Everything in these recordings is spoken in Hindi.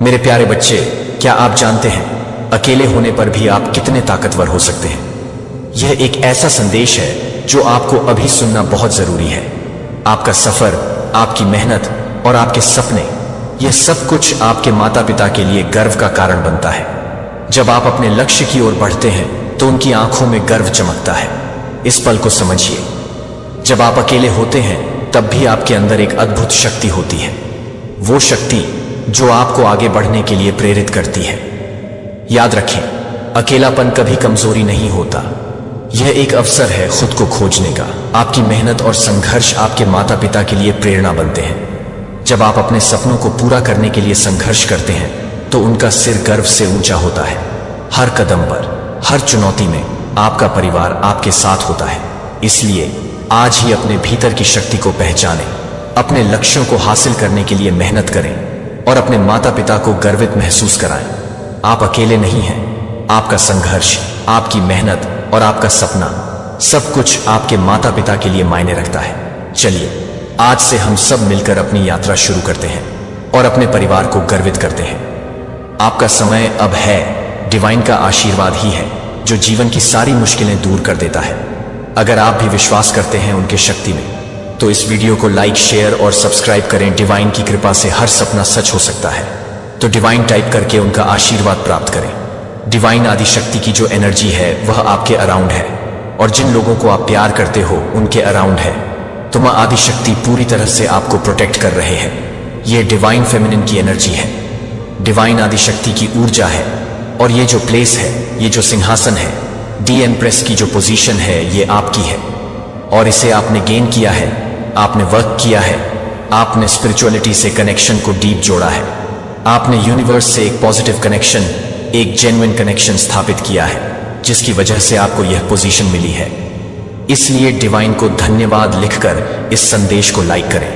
मेरे प्यारे बच्चे, क्या आप जानते हैं अकेले होने पर भी आप कितने ताकतवर हो सकते हैं? यह एक ऐसा संदेश है जो आपको अभी सुनना बहुत जरूरी है। आपका सफर, आपकी मेहनत और आपके सपने, यह सब कुछ आपके माता पिता के लिए गर्व का कारण बनता है। जब आप अपने लक्ष्य की ओर बढ़ते हैं तो उनकी आंखों में गर्व चमकता है। इस पल को समझिए। जब आप अकेले होते हैं तब भी आपके अंदर एक अद्भुत शक्ति होती है, वो शक्ति जो आपको आगे बढ़ने के लिए प्रेरित करती है। याद रखें, अकेलापन कभी कमजोरी नहीं होता, यह एक अवसर है खुद को खोजने का। आपकी मेहनत और संघर्ष आपके माता पिता के लिए प्रेरणा बनते हैं। जब आप अपने सपनों को पूरा करने के लिए संघर्ष करते हैं तो उनका सिर गर्व से ऊंचा होता है। हर कदम पर, हर चुनौती में आपका परिवार आपके साथ होता है। इसलिए आज ही अपने भीतर की शक्ति को पहचानें, अपने लक्ष्यों को हासिल करने के लिए मेहनत करें और अपने माता पिता को गर्वित महसूस कराएं। आप अकेले नहीं हैं। आपका संघर्ष, आपकी मेहनत और आपका सपना, सब कुछ आपके माता पिता के लिए मायने रखता है। चलिए आज से हम सब मिलकर अपनी यात्रा शुरू करते हैं और अपने परिवार को गर्वित करते हैं। आपका समय अब है। डिवाइन का आशीर्वाद ही है जो जीवन की सारी मुश्किलें दूर कर देता है। अगर आप भी विश्वास करते हैं उनके शक्ति में तो इस वीडियो को लाइक, शेयर और सब्सक्राइब करें। डिवाइन की कृपा से हर सपना सच हो सकता है। तो डिवाइन टाइप करके उनका आशीर्वाद प्राप्त करें। डिवाइन आदि शक्ति की जो एनर्जी है वह आपके अराउंड है और जिन लोगों को आप प्यार करते हो उनके अराउंड है। तो मां आदि शक्ति पूरी तरह से आपको प्रोटेक्ट कर रहे हैं। ये डिवाइन फेमिनिन की एनर्जी है, डिवाइन आदि शक्ति की ऊर्जा है। और ये जो प्लेस है, ये जो सिंहासन है, डी एम्प्रेस की जो पोजीशन है, ये आपकी है और इसे आपने गेन किया है। आपने वर्क किया है, आपने स्पिरिचुअलिटी से कनेक्शन को डीप जोड़ा है, आपने यूनिवर्स से एक पॉजिटिव कनेक्शन, एक जेन्युइन कनेक्शन स्थापित किया है, जिसकी वजह से आपको यह पोजीशन मिली है। इसलिए डिवाइन को धन्यवाद लिखकर इस संदेश को लाइक करें।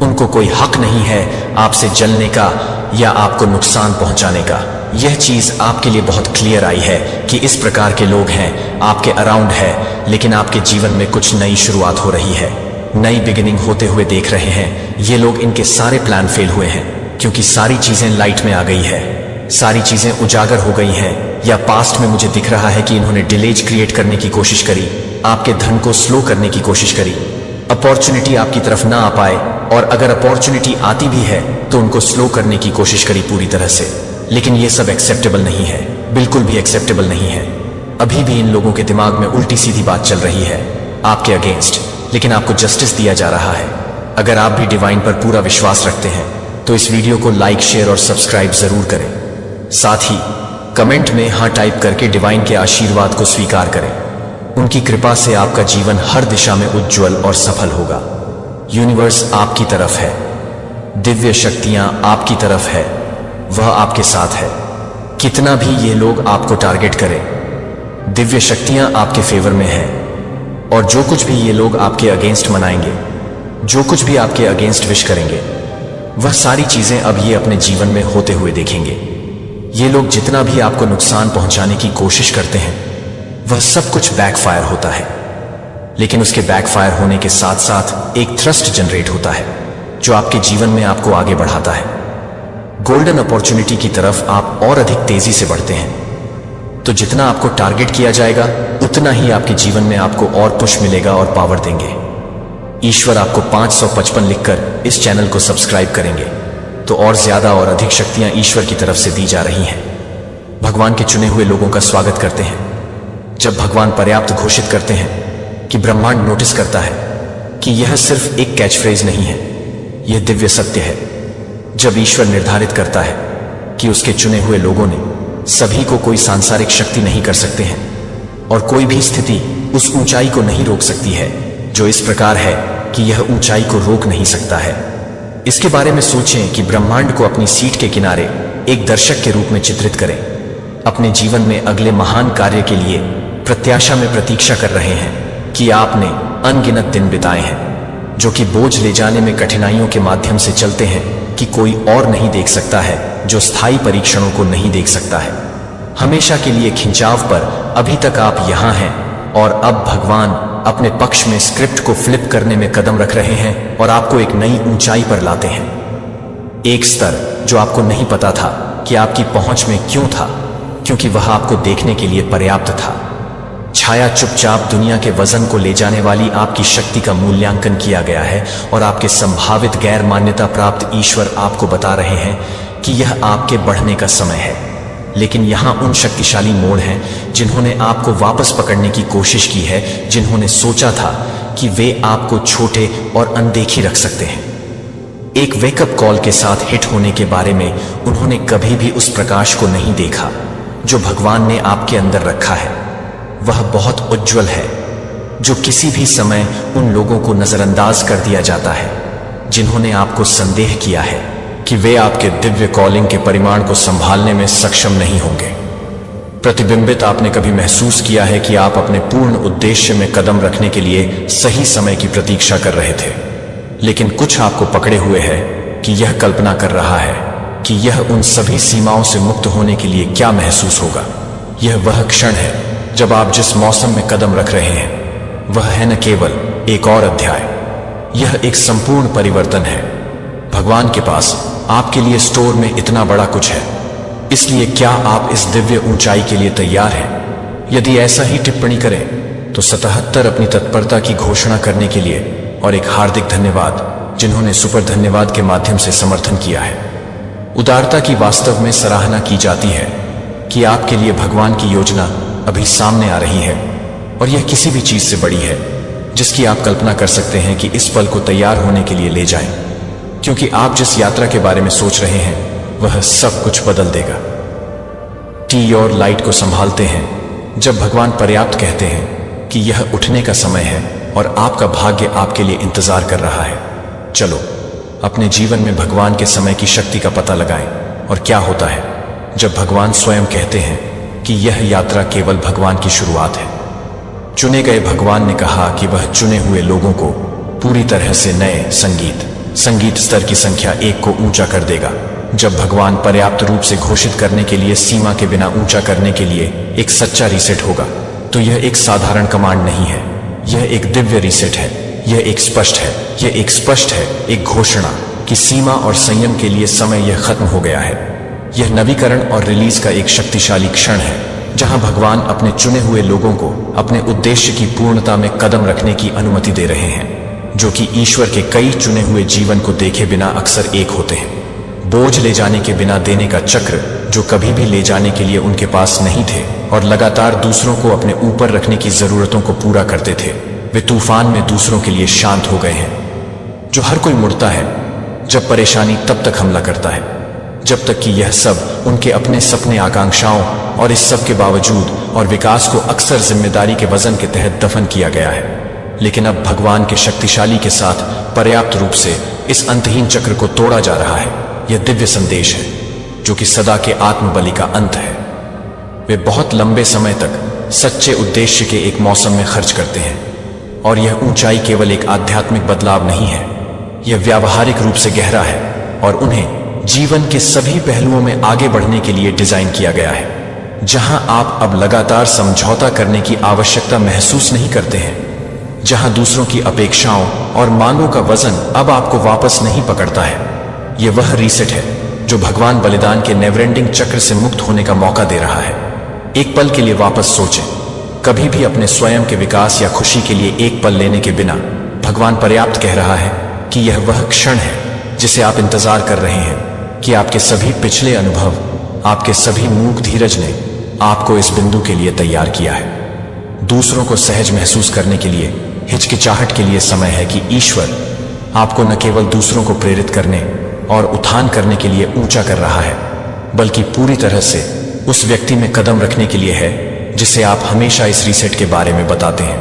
उनको कोई हक नहीं है आपसे जलने का या आपको नुकसान पहुंचाने का। यह चीज आपके लिए बहुत क्लियर आई है कि इस प्रकार के लोग हैं, आपके अराउंड है, लेकिन आपके जीवन में कुछ नई शुरुआत हो रही है, नई बिगिनिंग होते हुए देख रहे हैं। ये लोग, इनके सारे प्लान फेल हुए हैं क्योंकि सारी चीजें लाइट में आ गई है, सारी चीजें उजागर हो गई हैं। या पास्ट में मुझे दिख रहा है कि इन्होंने डिलेज क्रिएट करने की कोशिश करी, आपके धन को स्लो करने की कोशिश करी, अपॉर्चुनिटी आपकी तरफ ना आ पाए, और अगर अपॉर्चुनिटी आती भी है तो उनको स्लो करने की कोशिश करी पूरी तरह से। लेकिन ये सब एक्सेप्टेबल नहीं है, बिल्कुल भी एक्सेप्टेबल नहीं है। अभी भी इन लोगों के दिमाग में उल्टी सीधी बात चल रही है आपके अगेंस्ट, लेकिन आपको जस्टिस दिया जा रहा है। अगर आप भी डिवाइन पर पूरा विश्वास रखते हैं तो इस वीडियो को लाइक, शेयर और सब्सक्राइब जरूर करें। साथ ही कमेंट में हाँ टाइप करके डिवाइन के आशीर्वाद को स्वीकार करें। उनकी कृपा से आपका जीवन हर दिशा में उज्जवल और सफल होगा। यूनिवर्स आपकी तरफ है, दिव्य शक्तियां आपकी तरफ है, वह आपके साथ है। कितना भी ये लोग आपको टारगेट करें, दिव्य शक्तियां आपके फेवर में हैं। और जो कुछ भी ये लोग आपके अगेंस्ट मनाएंगे, जो कुछ भी आपके अगेंस्ट विश करेंगे, वह सारी चीजें अब ये अपने जीवन में होते हुए देखेंगे। ये लोग जितना भी आपको नुकसान पहुंचाने की कोशिश करते हैं वह सब कुछ बैकफायर होता है। लेकिन उसके बैकफायर होने के साथ साथ एक थ्रस्ट जनरेट होता है जो आपके जीवन में आपको आगे बढ़ाता है। गोल्डन अपॉर्चुनिटी की तरफ आप और अधिक तेजी से बढ़ते हैं। तो जितना आपको टारगेट किया जाएगा उतना ही आपके जीवन में आपको और पुश मिलेगा और पावर देंगे। ईश्वर आपको 555 लिखकर इस चैनल को सब्सक्राइब करेंगे तो और ज्यादा और अधिक शक्तियां ईश्वर की तरफ से दी जा रही हैं। भगवान के चुने हुए लोगों का स्वागत करते हैं। जब भगवान पर्याप्त घोषित करते हैं कि ब्रह्मांड नोटिस करता है कि यह सिर्फ एक कैच फ्रेज नहीं है, यह दिव्य सत्य है। जब ईश्वर निर्धारित करता है कि उसके चुने हुए लोगों ने सभी को कोई सांसारिक शक्ति नहीं कर सकते हैं और कोई भी स्थिति उस ऊंचाई को नहीं रोक सकती है जो इस प्रकार है कि यह ऊंचाई को रोक नहीं सकता है। इसके बारे में सोचें कि ब्रह्मांड को अपनी सीट के किनारे एक दर्शक के रूप में चित्रित करें। अपने जीवन में अगले महान कार्य के लिए प्रत्याशा में प्रतीक्षा कर रहे हैं कि आपने अनगिनत दिन बिताए हैं जो कि बोझ ले जाने में कठिनाइयों के माध्यम से चलते हैं कि कोई और नहीं देख सकता है, जो स्थायी परीक्षणों को नहीं देख सकता है। हमेशा के लिए खिंचाव पर अभी तक आप यहां हैं और अब भगवान अपने पक्ष में स्क्रिप्ट को फ्लिप करने में कदम रख रहे हैं और आपको एक नई ऊंचाई पर लाते हैं। एक स्तर जो आपको नहीं पता था कि आपकी पहुंच में क्यों था, क्योंकि वह आपको देखने के लिए पर्याप्त था। छाया चुपचाप दुनिया के वजन को ले जाने वाली आपकी शक्ति का मूल्यांकन किया गया है और आपके संभावित गैर मान्यता प्राप्त ईश्वर आपको बता रहे हैं कि यह आपके बढ़ने का समय है। लेकिन यहां उन शक्तिशाली मोड़ हैं जिन्होंने आपको वापस पकड़ने की कोशिश की है, जिन्होंने सोचा था कि वे आपको छोटे और अनदेखी रख सकते हैं। एक वेकअप कॉल के साथ हिट होने के बारे में उन्होंने कभी भी उस प्रकाश को नहीं देखा जो भगवान ने आपके अंदर रखा है। वह बहुत उज्जवल है, जो किसी भी समय उन लोगों को नजरअंदाज कर दिया जाता है जिन्होंने आपको संदेह किया है कि वे आपके दिव्य कॉलिंग के परिमाण को संभालने में सक्षम नहीं होंगे। प्रतिबिंबित, आपने कभी महसूस किया है कि आप अपने पूर्ण उद्देश्य में कदम रखने के लिए सही समय की प्रतीक्षा कर रहे थे, लेकिन कुछ आपको पकड़े हुए है कि यह कल्पना कर रहा है कि यह उन सभी सीमाओं से मुक्त होने के लिए क्या महसूस होगा। यह वह क्षण है जब आप जिस मौसम में कदम रख रहे हैं वह है न केवल एक और अध्याय, यह एक संपूर्ण परिवर्तन है। भगवान के पास आपके लिए स्टोर में इतना बड़ा कुछ है, इसलिए क्या आप इस दिव्य ऊंचाई के लिए तैयार हैं? यदि ऐसा ही टिप्पणी करें तो 77 अपनी तत्परता की घोषणा करने के लिए और एक हार्दिक धन्यवाद जिन्होंने सुपर धन्यवाद के माध्यम से समर्थन किया है। उदारता की वास्तव में सराहना की जाती है कि आपके लिए भगवान की योजना अभी सामने आ रही है और यह किसी भी चीज से बड़ी है जिसकी आप कल्पना कर सकते हैं कि इस पल को तैयार होने के लिए ले जाएं, क्योंकि आप जिस यात्रा के बारे में सोच रहे हैं वह सब कुछ बदल देगा। टी और लाइट को संभालते हैं जब भगवान पर्याप्त कहते हैं कि यह उठने का समय है और आपका भाग्य आपके लिए इंतजार कर रहा है। चलो अपने जीवन में भगवान के समय की शक्ति का पता लगाएं। और क्या होता है जब भगवान स्वयं कहते हैं कि यह यात्रा केवल भगवान की शुरुआत है। चुने गए भगवान ने कहा कि वह चुने हुए लोगों को पूरी तरह से नए संगीत स्तर की संख्या 1 को ऊंचा कर देगा। जब भगवान पर्याप्त रूप से घोषित करने के लिए सीमा के बिना ऊंचा करने के लिए एक सच्चा रीसेट होगा, तो यह एक साधारण कमांड नहीं है, यह एक दिव्य रीसेट है। यह एक स्पष्ट है, एक घोषणा कि सीमा और संयम के लिए समय यह खत्म हो गया है। यह नवीकरण और रिलीज का एक शक्तिशाली क्षण है जहां भगवान अपने चुने हुए लोगों को अपने उद्देश्य की पूर्णता में कदम रखने की अनुमति दे रहे हैं, जो कि ईश्वर के कई चुने हुए जीवन को देखे बिना अक्सर एक होते हैं। बोझ ले जाने के बिना देने का चक्र जो कभी भी ले जाने के लिए उनके पास नहीं थे और लगातार दूसरों को अपने ऊपर रखने की जरूरतों को पूरा करते थे, वे तूफान में दूसरों के लिए शांत हो गए हैं। जो हर कोई मुड़ता है जब परेशानी तब तक हमला करता है जब तक कि यह सब उनके अपने सपने, आकांक्षाओं और इस सब के बावजूद और विकास को अक्सर जिम्मेदारी के वजन के तहत दफन किया गया है। लेकिन अब भगवान के शक्तिशाली के साथ पर्याप्त रूप से इस अंतहीन चक्र को तोड़ा जा रहा है। यह दिव्य संदेश है जो कि सदा के आत्मबलि का अंत है। वे बहुत लंबे समय तक सच्चे उद्देश्य के एक मौसम में खर्च करते हैं और यह ऊंचाई केवल एक आध्यात्मिक बदलाव नहीं है, यह व्यावहारिक रूप से गहरा है और उन्हें जीवन के सभी पहलुओं में आगे बढ़ने के लिए डिजाइन किया गया है, जहां आप अब लगातार समझौता करने की आवश्यकता महसूस नहीं करते हैं, जहां दूसरों की अपेक्षाओं और मांगों का वजन अब आपको वापस नहीं पकड़ता है। यह वह रीसेट है जो भगवान बलिदान के नेवरएंडिंग चक्र से मुक्त होने का मौका दे रहा है। एक पल के लिए वापस सोचें, कभी भी अपने स्वयं के विकास या खुशी के लिए एक पल लेने के बिना भगवान पर्याप्त कह रहा है कि यह वह क्षण है जिसे आप इंतजार कर रहे हैं, कि आपके सभी पिछले अनुभव, आपके सभी मूक धीरज ने आपको इस बिंदु के लिए तैयार किया है। दूसरों को सहज महसूस करने के लिए, हिचकिचाहट के लिए समय है कि ईश्वर आपको न केवल दूसरों को प्रेरित करने और उत्थान करने के लिए ऊंचा कर रहा है, बल्कि पूरी तरह से उस व्यक्ति में कदम रखने के लिए है जिसे आप हमेशा इस रीसेट के बारे में बताते हैं।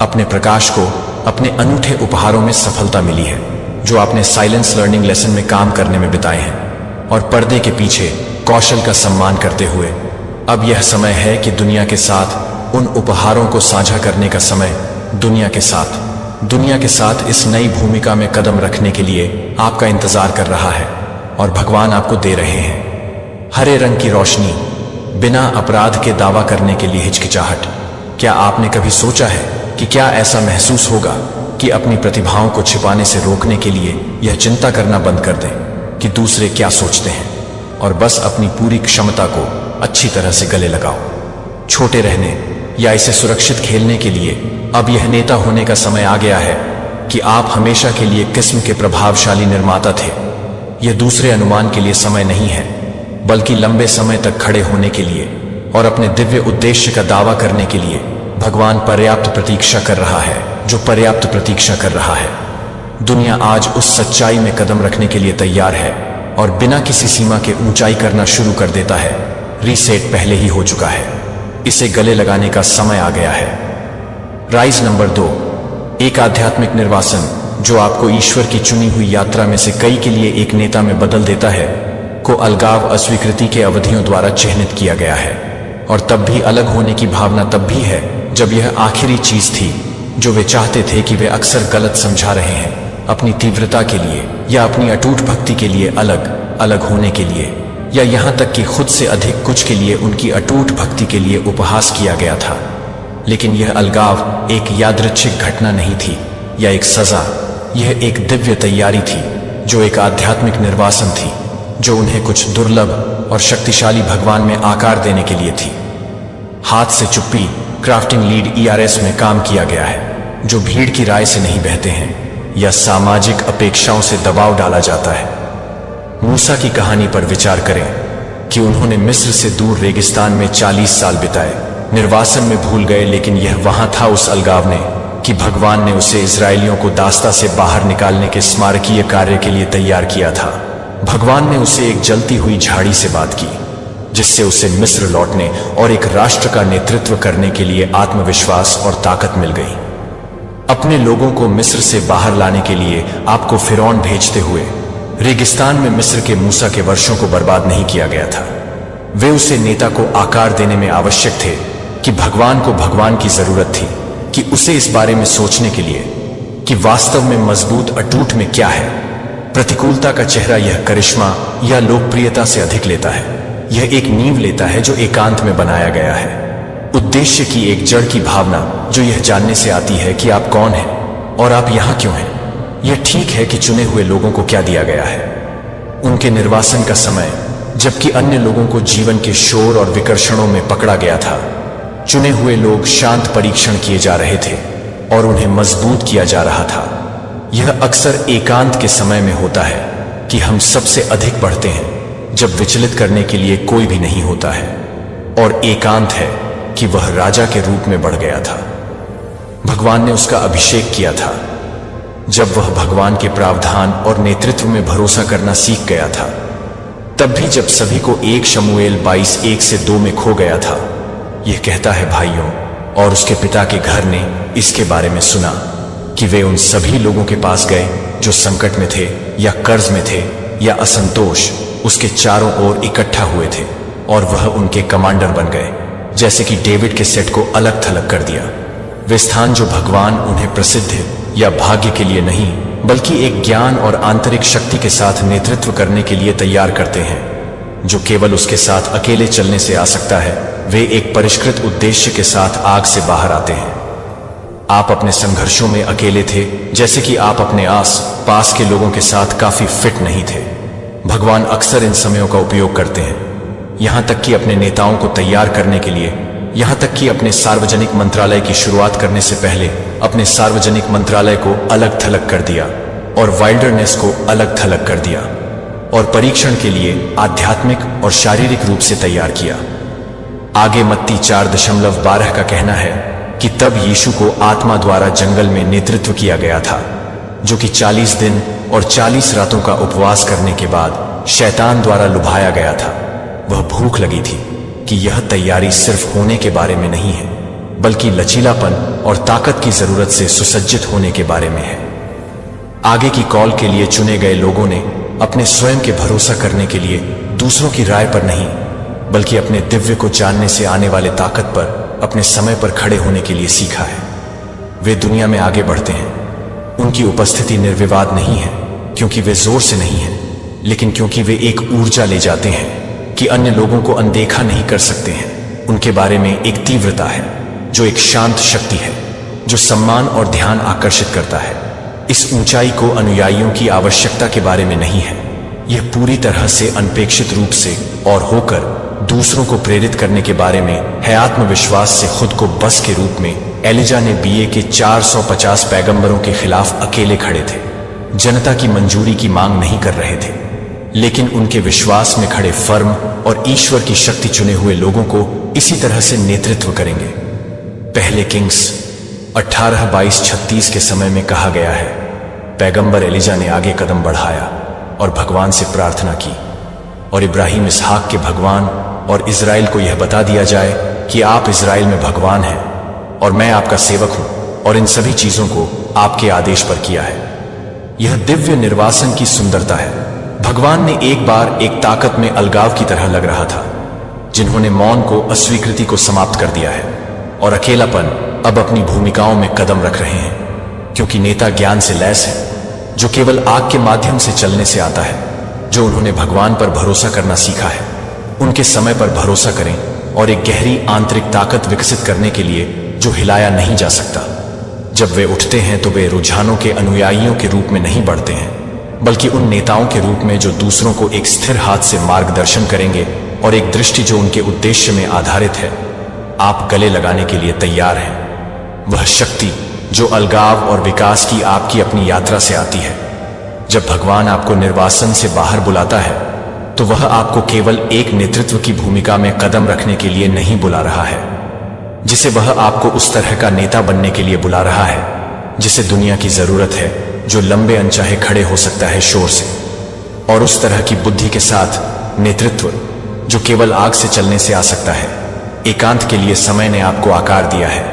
अपने प्रकाश को अपने अनूठे उपहारों में सफलता मिली है जो आपने साइलेंस लर्निंग लेसन में काम करने में बिताए हैं, और पर्दे के पीछे कौशल का सम्मान करते हुए अब यह समय है कि दुनिया के साथ उन उपहारों को साझा करने का समय, दुनिया के साथ इस नई भूमिका में कदम रखने के लिए आपका इंतजार कर रहा है और भगवान आपको दे रहे हैं। हरे रंग की रोशनी, बिना अपराध के दावा करने के लिए हिचकिचाहट। क्या आपने कभी सोचा है कि क्या ऐसा महसूस होगा कि अपनी प्रतिभाओं को छिपाने से रोकने के लिए यह चिंता करना बंद कर दें? कि दूसरे क्या सोचते हैं और बस अपनी पूरी क्षमता को अच्छी तरह से गले लगाओ। छोटे रहने या इसे सुरक्षित खेलने के लिए अब यह नेता होने का समय आ गया है कि आप हमेशा के लिए किस्म के प्रभावशाली निर्माता थे। यह दूसरे अनुमान के लिए समय नहीं है, बल्कि लंबे समय तक खड़े होने के लिए और अपने दिव्य उद्देश्य का दावा करने के लिए भगवान पर्याप्त प्रतीक्षा कर रहा है, जो पर्याप्त प्रतीक्षा कर रहा है। दुनिया आज उस सच्चाई में कदम रखने के लिए तैयार है और बिना किसी सीमा के ऊंचाई करना शुरू कर देता है। रीसेट पहले ही हो चुका है, इसे गले लगाने का समय आ गया है। राइज नंबर 2, एक आध्यात्मिक निर्वासन जो आपको ईश्वर की चुनी हुई यात्रा में से कई के लिए एक नेता में बदल देता है, को अलगाव अस्वीकृति के अवधियों द्वारा चिह्नित किया गया है। और तब भी अलग होने की भावना तब भी है जब यह आखिरी चीज थी जो वे चाहते थे कि वे अक्सर गलत समझा रहे हैं, अपनी तीव्रता के लिए या अपनी अटूट भक्ति के लिए अलग अलग होने के लिए, या यहां तक कि खुद से अधिक कुछ के लिए उनकी अटूट भक्ति के लिए उपहास किया गया था। लेकिन यह अलगाव एक यादृच्छिक घटना नहीं थी या एक सजा, यह एक दिव्य तैयारी थी जो एक आध्यात्मिक निर्वासन थी, जो उन्हें कुछ दुर्लभ और शक्तिशाली भगवान में आकार देने के लिए थी। हाथ से चुप्पी क्राफ्टिंग लीड ERS में काम किया गया है, जो भीड़ की राय से नहीं बहते हैं या सामाजिक अपेक्षाओं से दबाव डाला जाता है। मूसा की कहानी पर विचार करें कि उन्होंने मिस्र से दूर रेगिस्तान में 40 साल बिताए, निर्वासन में भूल गए, लेकिन यह वहां था उस अलगाव ने कि भगवान ने उसे इजरायलियों को दास्ता से बाहर निकालने के स्मारकीय कार्य के लिए तैयार किया था। भगवान ने उसे एक जलती हुई झाड़ी से बात की, जिससे उसे मिस्र लौटने और एक राष्ट्र का नेतृत्व करने के लिए आत्मविश्वास और ताकत मिल गई। अपने लोगों को मिस्र से बाहर लाने के लिए आपको फिरौन भेजते हुए रेगिस्तान में मिस्र के मूसा के वर्षों को बर्बाद नहीं किया गया था। वे उसे नेता को आकार देने में आवश्यक थे कि भगवान को भगवान की जरूरत थी कि उसे इस बारे में सोचने के लिए कि वास्तव में मजबूत अटूट में क्या है। प्रतिकूलता का चेहरा यह करिश्मा या लोकप्रियता से अधिक लेता है। यह एक नींव लेता है जो एकांत में बनाया गया है, उद्देश्य की एक जड़ की भावना जो यह जानने से आती है कि आप कौन हैं और आप यहां क्यों हैं। यह ठीक है कि चुने हुए लोगों को क्या दिया गया है, उनके निर्वासन का समय, जबकि अन्य लोगों को जीवन के शोर और विकर्षणों में पकड़ा गया था। चुने हुए लोग शांत परीक्षण किए जा रहे थे और उन्हें मजबूत किया जा रहा था। यह अक्सर एकांत के समय में होता है कि हम सबसे अधिक बढ़ते हैं जब विचलित करने के लिए कोई भी नहीं होता है, और एकांत है कि वह राजा के रूप में बढ़ गया था। भगवान ने उसका अभिषेक किया था जब वह भगवान के प्रावधान और नेतृत्व में भरोसा करना सीख गया था। तब भी जब सभी को 1 शमूएल 22:1-2 में खो गया था। यह कहता है भाइयों, और उसके पिता के घर ने इसके बारे में सुना कि वे उन सभी लोगों के पास गए जो संकट में थे या कर्ज में थे या असंतोष उसके चारों ओर इकट्ठा हुए थे, और वह उनके कमांडर बन गए, जैसे कि डेविड के सेट को अलग थलग कर दिया। वे स्थान जो भगवान उन्हें प्रसिद्ध या भाग्य के लिए नहीं, बल्कि एक ज्ञान और आंतरिक शक्ति के साथ नेतृत्व करने के लिए तैयार करते हैं, जो केवल उसके साथ अकेले चलने से आ सकता है। वे एक परिष्कृत उद्देश्य के साथ आग से बाहर आते हैं। आप अपने संघर्षों में अकेले थे, जैसे कि आप अपने आस पास के लोगों के साथ काफी फिट नहीं थे। भगवान अक्सर इन समयों का उपयोग करते हैं, यहां तक कि अपने नेताओं को तैयार करने के लिए, यहां तक कि अपने सार्वजनिक मंत्रालय की शुरुआत करने से पहले अपने सार्वजनिक मंत्रालय को अलग थलग कर दिया और वाइल्डरनेस को अलग थलग कर दिया, और परीक्षण के लिए आध्यात्मिक और शारीरिक रूप से तैयार किया। आगे मत्ती 4:12 का कहना है कि तब यीशु को आत्मा द्वारा जंगल में नेतृत्व किया गया था, जो कि 40 दिन और 40 रातों का उपवास करने के बाद शैतान द्वारा लुभाया गया था। वह भूख लगी थी कि यह तैयारी सिर्फ होने के बारे में नहीं है, बल्कि लचीलापन और ताकत की जरूरत से सुसज्जित होने के बारे में है। आगे की कॉल के लिए चुने गए लोगों ने अपने स्वयं के भरोसा करने के लिए दूसरों की राय पर नहीं, बल्कि अपने दिव्य को जानने से आने वाले ताकत पर अपने समय पर खड़े होने के लिए सीखा है। वे दुनिया में आगे बढ़ते हैं। उनकी उपस्थिति निर्विवाद नहीं है क्योंकि वे जोर से नहीं हैं, लेकिन क्योंकि वे एक ऊर्जा ले जाते हैं कि अन्य लोगों को अनदेखा नहीं कर सकते हैं। उनके बारे में एक तीव्रता है जो एक शांत शक्ति है, जो सम्मान और ध्यान आकर्षित करता है। इस ऊंचाई को अनुयायियों की आवश्यकता के बारे में नहीं है, यह पूरी तरह से अनपेक्षित रूप से और होकर दूसरों को प्रेरित करने के बारे में है। आत्मविश्वास से खुद को बस के रूप में एलिजा ने बीए के 450 पैगंबरों के खिलाफ अकेले खड़े थे। जनता की मंजूरी की मांग नहीं कर रहे थे, लेकिन उनके विश्वास में खड़े फर्म और ईश्वर की शक्ति चुने हुए लोगों को इसी तरह से नेतृत्व करेंगे। पहले किंग्स 18:22-36 के समय में कहा गया है, पैगंबर एलिजा ने आगे कदम बढ़ाया और भगवान से प्रार्थना की, और इब्राहिम इसहाक के भगवान और इज़राइल को यह बता दिया जाए कि आप इज़राइल में भगवान हैं और मैं आपका सेवक हूं, और इन सभी चीजों को आपके आदेश पर किया है। यह दिव्य निर्वासन की सुंदरता है। भगवान ने एक बार एक ताकत में अलगाव की तरह लग रहा था, जिन्होंने मौन को अस्वीकृति को समाप्त कर दिया है और अकेलापन अब अपनी भूमिकाओं में कदम रख रहे हैं, क्योंकि नेता ज्ञान से लैस है, जो केवल आग के माध्यम से चलने से आता है। जो उन्होंने भगवान पर भरोसा करना सीखा है, उनके समय पर भरोसा करें और एक गहरी आंतरिक ताकत विकसित करने के लिए जो हिलाया नहीं जा सकता। जब वे उठते हैं तो वे रुझानों के अनुयायियों के रूप में नहीं बढ़ते हैं, बल्कि उन नेताओं के रूप में जो दूसरों को एक स्थिर हाथ से मार्गदर्शन करेंगे और एक दृष्टि जो उनके उद्देश्य में आधारित है। आप गले लगाने के लिए तैयार हैं, वह शक्ति जो अलगाव और विकास की आपकी अपनी यात्रा से आती है। जब भगवान आपको निर्वासन से बाहर बुलाता है, तो वह आपको केवल एक नेतृत्व की भूमिका में कदम रखने के लिए नहीं बुला रहा है, जिसे वह आपको उस तरह का नेता बनने के लिए बुला रहा है जिसे दुनिया की जरूरत है, जो लंबे अनचाहे खड़े हो सकता है शोर से, और उस तरह की बुद्धि के साथ नेतृत्व जो केवल आग से चलने से आ सकता है। एकांत के लिए समय ने आपको आकार दिया है।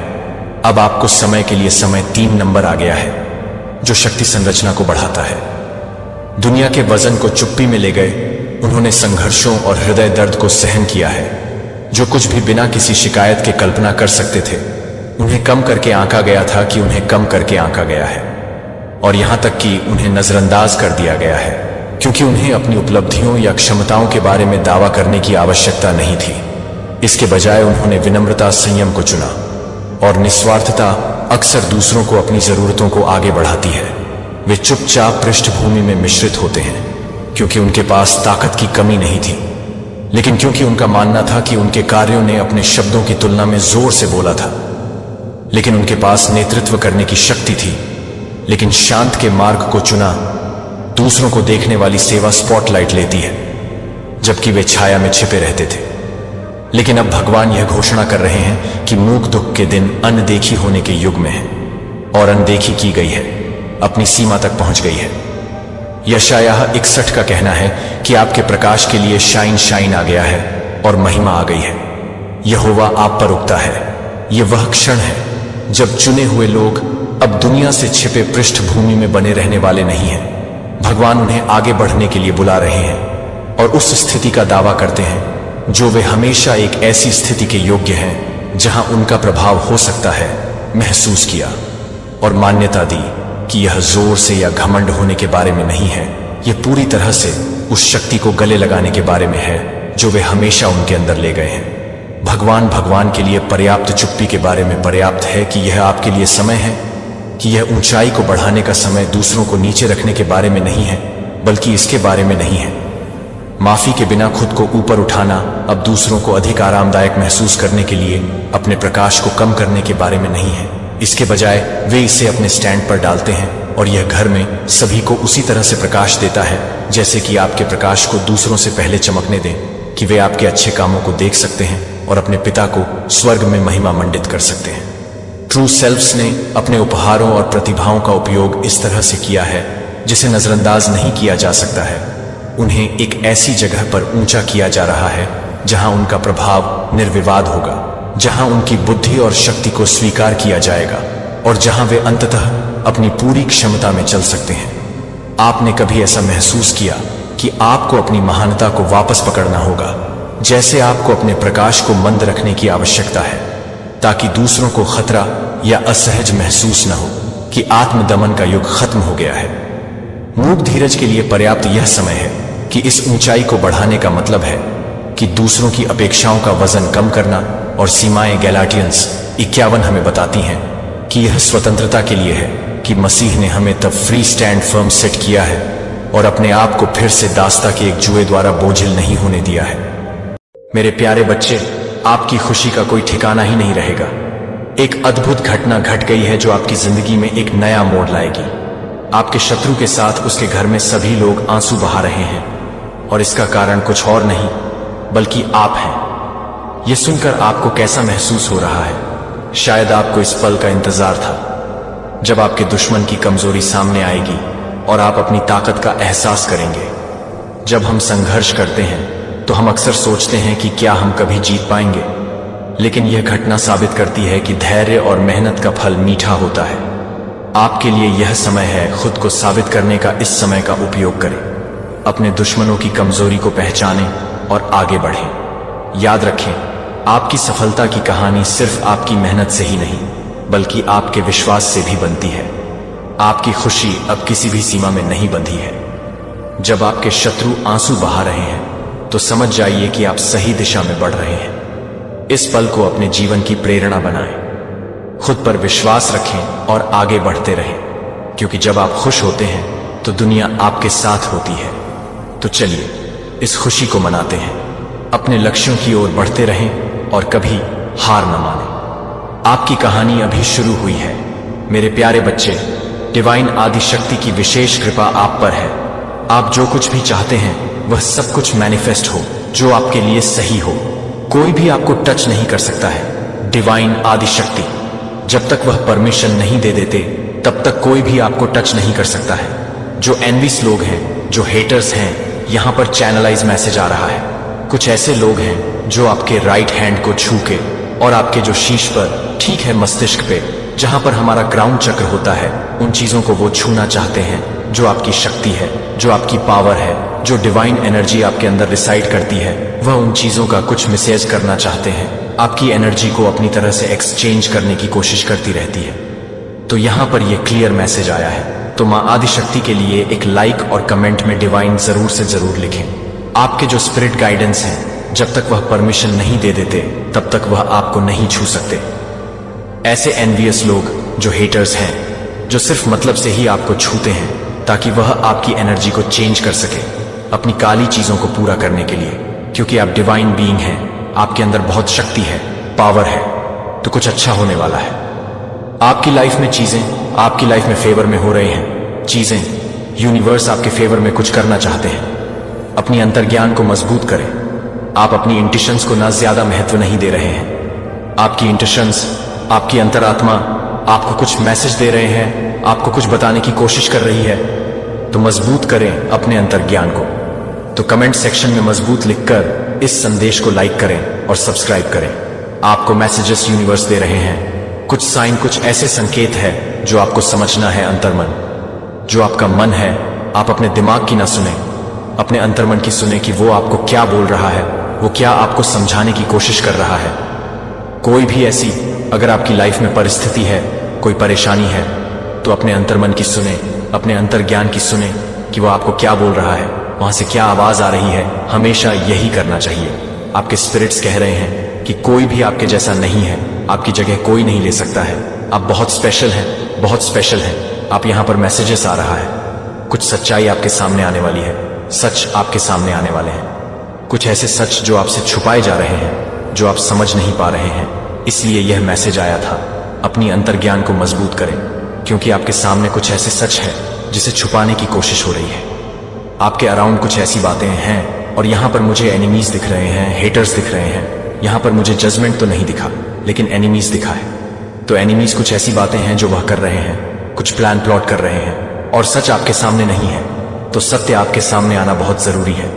अब आपको समय के लिए समय 3 नंबर आ गया है, जो शक्ति संरचना को बढ़ाता है। दुनिया के वजन को चुप्पी में ले गए उन्होंने संघर्षों और हृदय दर्द को सहन किया है। जो कुछ भी बिना किसी शिकायत के कल्पना कर सकते थे, उन्हें कम करके आंका गया था कि उन्हें कम करके आंका गया है, और यहां तक कि उन्हें नजरअंदाज कर दिया गया है, क्योंकि उन्हें अपनी उपलब्धियों या क्षमताओं के बारे में दावा करने की आवश्यकता नहीं थी। इसके बजाय उन्होंने विनम्रता, संयम को चुना, और निस्वार्थता अक्सर दूसरों को अपनी जरूरतों को आगे बढ़ाती है। वे चुपचाप पृष्ठभूमि में मिश्रित होते हैं, क्योंकि उनके पास ताकत की कमी नहीं थी, लेकिन क्योंकि उनका मानना था कि उनके कार्यों ने अपने शब्दों की तुलना में जोर से बोला था। लेकिन उनके पास नेतृत्व करने की शक्ति थी, लेकिन शांत के मार्ग को चुना। दूसरों को देखने वाली सेवा स्पॉटलाइट लेती है, जबकि वे छाया में छिपे रहते थे। लेकिन अब भगवान यह घोषणा कर रहे हैं कि मूक दुख के दिन अनदेखी होने के युग में है, और अनदेखी की गई है, अपनी सीमा तक पहुंच गई है। यशायाह 61 का कहना है कि आपके प्रकाश के लिए शाइन आ गया है और महिमा आ गई है। यहोवा आप पर उगता है। यह वह क्षण है जब चुने हुए लोग अब दुनिया से छिपे पृष्ठभूमि में बने रहने वाले नहीं हैं। भगवान उन्हें आगे बढ़ने के लिए बुला रहे हैं और उस स्थिति का दावा करते हैं जो वे हमेशा एक ऐसी स्थिति के योग्य हैं जहां उनका प्रभाव हो सकता है, महसूस किया और मान्यता दी कि यह जोर से या घमंड होने के बारे में नहीं है। यह पूरी तरह से उस शक्ति को गले लगाने के बारे में है जो वे हमेशा उनके अंदर ले गए हैं। भगवान के लिए पर्याप्त चुप्पी के बारे में पर्याप्त है कि यह आपके लिए समय है, कि यह ऊंचाई को बढ़ाने का समय दूसरों को नीचे रखने के बारे में नहीं है, बल्कि इसके बारे में नहीं है। माफी के बिना खुद को ऊपर उठाना अब दूसरों को अधिक आरामदायक महसूस करने के लिए अपने प्रकाश को कम करने के बारे में नहीं है। इसके बजाय वे इसे अपने स्टैंड पर डालते हैं, और यह घर में सभी को उसी तरह से प्रकाश देता है जैसे कि आपके प्रकाश को दूसरों से पहले चमकने दें, कि वे आपके अच्छे कामों को देख सकते हैं और अपने पिता को स्वर्ग में महिमा मंडित कर सकते हैं। ट्रू सेल्फ्स ने अपने उपहारों और प्रतिभाओं का उपयोग इस तरह से किया है जिसे नजरअंदाज नहीं किया जा सकता है। उन्हें एक ऐसी जगह पर ऊंचा किया जा रहा है जहां उनका प्रभाव निर्विवाद होगा, जहां उनकी बुद्धि और शक्ति को स्वीकार किया जाएगा, और जहां वे अंततः अपनी पूरी क्षमता में चल सकते हैं। आपने कभी ऐसा महसूस किया कि आपको अपनी महानता को वापस पकड़ना होगा, जैसे आपको अपने प्रकाश को मंद रखने की आवश्यकता है, ताकि दूसरों को खतरा या असहज महसूस न हो कि आत्मदमन का युग खत्म हो गया है। मूक धीरज के लिए पर्याप्त यह समय है कि इस ऊंचाई को बढ़ाने का मतलब है कि दूसरों की अपेक्षाओं का वजन कम करना, और सीमाएं गैलाटियंस 51 हमें बताती हैं कि यह स्वतंत्रता के लिए है कि मसीह ने हमें तब फ्री स्टैंड फर्म सेट किया है, और अपने आप को फिर से दास्ता के एक जुए द्वारा बोझिल नहीं होने दिया है। मेरे प्यारे बच्चे, आपकी खुशी का कोई ठिकाना ही नहीं रहेगा। एक अद्भुत घटना घट गई है जो आपकी जिंदगी में एक नया मोड़ लाएगी। आपके शत्रु के साथ उसके घर में सभी लोग आंसू बहा रहे हैं और इसका कारण कुछ और नहीं बल्कि आप हैं। यह सुनकर आपको कैसा महसूस हो रहा है? शायद आपको इस पल का इंतजार था जब आपके दुश्मन की कमजोरी सामने आएगी और आप अपनी ताकत का एहसास करेंगे। जब हम संघर्ष करते हैं तो हम अक्सर सोचते हैं कि क्या हम कभी जीत पाएंगे, लेकिन यह घटना साबित करती है कि धैर्य और मेहनत का फल मीठा होता है। आपके लिए यह समय है खुद को साबित करने का। इस समय का उपयोग करें, अपने दुश्मनों की कमजोरी को पहचानें और आगे बढ़ें। याद रखें, आपकी सफलता की कहानी सिर्फ आपकी मेहनत से ही नहीं बल्कि आपके विश्वास से भी बनती है। आपकी खुशी अब किसी भी सीमा में नहीं बंधी है। जब आपके शत्रु आंसू बहा रहे हैं तो समझ जाइए कि आप सही दिशा में बढ़ रहे हैं। इस पल को अपने जीवन की प्रेरणा बनाएं। खुद पर विश्वास रखें और आगे बढ़ते रहें, क्योंकि जब आप खुश होते हैं तो दुनिया आपके साथ होती है। तो चलिए इस खुशी को मनाते हैं, अपने लक्ष्यों की ओर बढ़ते रहें और कभी हार न मानें। आपकी कहानी अभी शुरू हुई है। मेरे प्यारे बच्चे, डिवाइन आदि शक्ति की विशेष कृपा आप पर है। आप जो कुछ भी चाहते हैं वह सब कुछ मैनिफेस्ट हो जो आपके लिए सही हो। कोई भी आपको टच नहीं कर सकता है। डिवाइन आदि शक्ति जब तक वह परमिशन नहीं दे देते तब तक कोई भी आपको टच नहीं कर सकता है। जो एनविस लोग हैं, जो हेटर्स हैं, यहां पर चैनलाइज मैसेज आ रहा है। कुछ ऐसे लोग हैं जो आपके राइट हैंड को छू के और आपके जो शीश पर, ठीक है मस्तिष्क पे, जहां पर हमारा ग्राउंड चक्र होता है, उन चीजों को वो छूना चाहते हैं जो आपकी शक्ति है, जो आपकी पावर है, जो डिवाइन एनर्जी आपके अंदर रिसाइड करती है। वह उन चीजों का कुछ मिसयूज करना चाहते हैं। आपकी एनर्जी को अपनी तरह से एक्सचेंज करने की कोशिश करती रहती है। तो यहां पर यह क्लियर मैसेज आया है। तो मां आदिशक्ति के लिए एक लाइक और कमेंट में डिवाइन जरूर से जरूर लिखें। आपके जो स्पिरिट गाइडेंस हैं, जब तक वह परमिशन नहीं दे देते तब तक वह आपको नहीं छू सकते। ऐसे एनवियस लोग, जो हेटर्स हैं, जो सिर्फ मतलब से ही आपको छूते हैं ताकि वह आपकी एनर्जी को चेंज कर सके अपनी काली चीजों को पूरा करने के लिए। क्योंकि आप डिवाइन बीइंग हैं, आपके अंदर बहुत शक्ति है, पावर है, तो कुछ अच्छा होने वाला है। आपकी लाइफ में चीजें आपकी लाइफ में फेवर में हो रहे हैं। चीजें, यूनिवर्स आपके फेवर में कुछ करना चाहते हैं। अपनी अंतर्ज्ञान को मजबूत करें। आप अपनी इंट्यूशंस को ना ज्यादा महत्व नहीं दे रहे हैं। आपकी इंट्यूशंस, आपकी अंतरात्मा आपको कुछ मैसेज दे रहे हैं, आपको कुछ बताने की कोशिश कर रही है। तो मजबूत करें अपने अंतर्ज्ञान को। तो कमेंट सेक्शन में मजबूत लिखकर इस संदेश को लाइक करें और सब्सक्राइब करें। आपको मैसेजेस यूनिवर्स दे रहे हैं, कुछ साइन, कुछ ऐसे संकेत है जो आपको समझना है। अंतर्मन, जो आपका मन है, आप अपने दिमाग की ना सुने, अपने अंतर्मन की सुने कि वो आपको क्या बोल रहा है, वो क्या आपको समझाने की कोशिश कर रहा है। कोई भी ऐसी अगर आपकी लाइफ में परिस्थिति है, कोई परेशानी है, तो अपने अंतर्मन की सुने, अपने अंतर्ज्ञान की सुने कि वो आपको क्या बोल रहा है, वहां से क्या आवाज आ रही है। हमेशा यही करना चाहिए। आपके स्पिरिट्स कह रहे हैं कि कोई भी आपके जैसा नहीं है, आपकी जगह कोई नहीं ले सकता है। आप बहुत स्पेशल हैं, बहुत स्पेशल हैं। आप यहां पर मैसेजेस आ रहा है, कुछ सच्चाई आपके सामने आने वाली है, सच आपके सामने आने वाले हैं। कुछ ऐसे सच जो आपसे छुपाए जा रहे हैं, जो आप समझ नहीं पा रहे हैं, इसलिए यह मैसेज आया था। अपनी अंतर्ज्ञान को मजबूत करें, क्योंकि आपके सामने कुछ ऐसे सच है जिसे छुपाने की कोशिश हो रही है। आपके अराउंड कुछ ऐसी बातें हैं और यहां पर मुझे एनिमीज दिख रहे हैं, हेटर्स दिख रहे हैं। यहां पर मुझे जजमेंट तो नहीं दिखा, लेकिन एनिमीज दिखा है। तो एनिमीज कुछ ऐसी बातें हैं जो वह कर रहे हैं, कुछ प्लान प्लॉट कर रहे हैं, और सच आपके सामने नहीं है। तो सत्य आपके सामने आना बहुत जरूरी है।